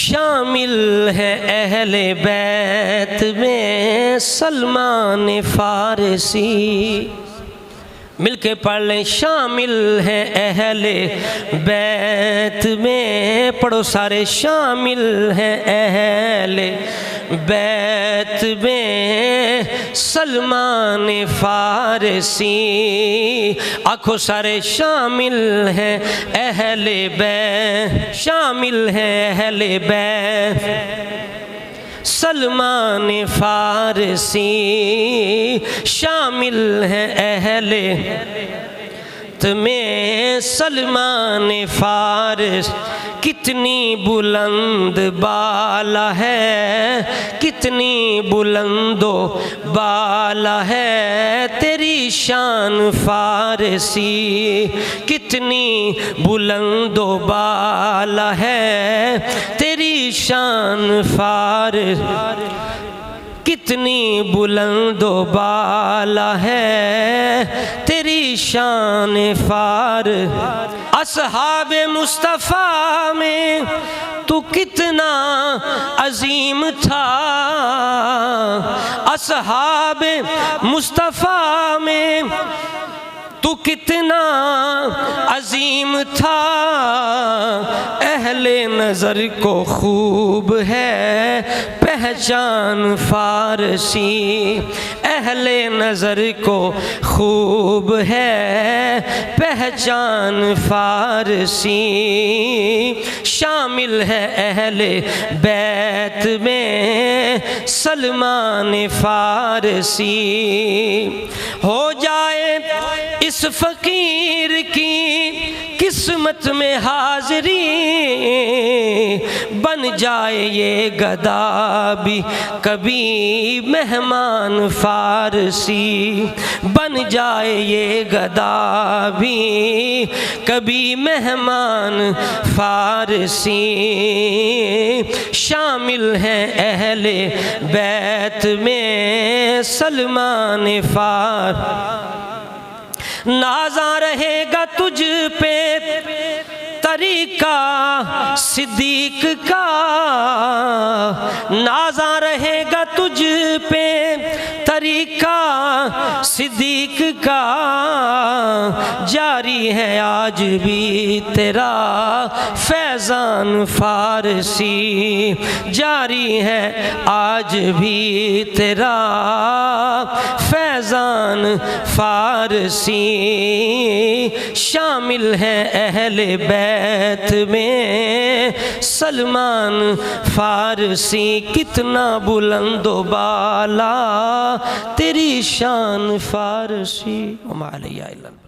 شامل ہے اہل بیت میں سلمان فارسی، مل کے پڑھ لیں، شامل ہے اہل بیت میں، پڑھو سارے، شامل ہے اہل بیت میں سلمان فارسی، آنکھوں سارے، شامل ہے اہل بیت، شامل ہے اہل بیت سلمان فارسی، شامل ہے اہل تمہیں سلمان فارس، کتنی بلند بالا ہے، کتنی بلند و بالا ہے تیری شان فارسی، کتنی بلند و بالا ہے تیری شان فارس، کتنی بلند و بالا ہے تیری شان فارس، اصحاب مصطفیٰ میں تو کتنا عظیم تھا، اصحاب مصطفیٰ میں تو کتنا عظیم تھا، اہل نظر کو خوب ہے پہچان فارسی، اہل نظر کو خوب ہے پہچان فارسی، شامل ہے اہل بیت میں سلمان فارسی، ہو جائے اس فقیر کی قسمت میں حاضری، بن جائے یہ گدا بھی کبھی مہمان فارسی، بن جائے یہ گدا بھی کبھی مہمان فارسی، شامل ہے اہل بیت میں سلمان فارسی، نازاں رہے گا تجھ پہ طریقہ صدیق کا، نازاں رہے گا تجھ پہ طریقہ صدیق کا، جاری ہے آج بھی تیرا فیضان فارسی، جاری ہے آج بھی تیرا فیضان فارسی، شامل ہے اہل بیت میں سلمان فارسی، کتنا بلند و بالا تیری شان فارسی، وما علیہ الا اللہ۔